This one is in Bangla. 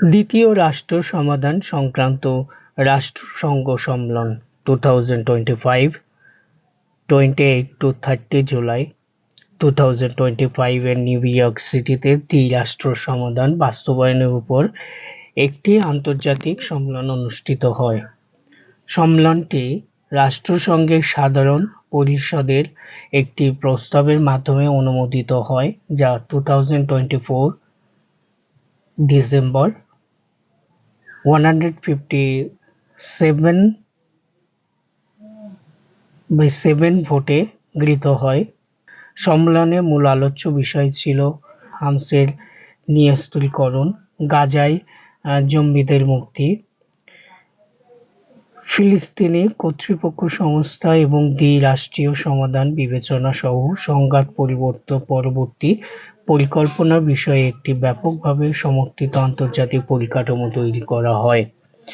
দ্বিতীয় রাষ্ট্র সমাধান সংক্রান্ত রাষ্ট্রসংঘ সম্মেলন 2025 28-30 জুলাই 2025 এর নিউ ইয়র্ক সিটিতে দ্বি-রাষ্ট্র সমাধান বাস্তবায়নের উপর একটি আন্তর্জাতিক সম্মেলন অনুষ্ঠিত হয়। সম্মেলনটি রাষ্ট্রসংঘের সাধারণ পরিষদের একটি প্রস্তাবের মাধ্যমে অনুমোদিত হয়, যা 2024 ডিসেম্বর 157 ভোটে গৃহীত হয়। সম্মেলনের মূল আলোচ্য বিষয় ছিল হামাসের নিরস্ত্রীকরণ, গাজায় জঙ্গিদের মুক্তি, ফিলিস্তিনি কর্তৃপক্ষ সংস্থা এবং দ্বি-রাষ্ট্রীয় সমাধান বিবেচনা সহ সংঘাত পরবর্তী পরিকল্পনার বিষয়ে একটি ব্যাপকভাবে সমর্থিত আন্তর্জাতিক পরিকাঠামো তৈরি করা হয়।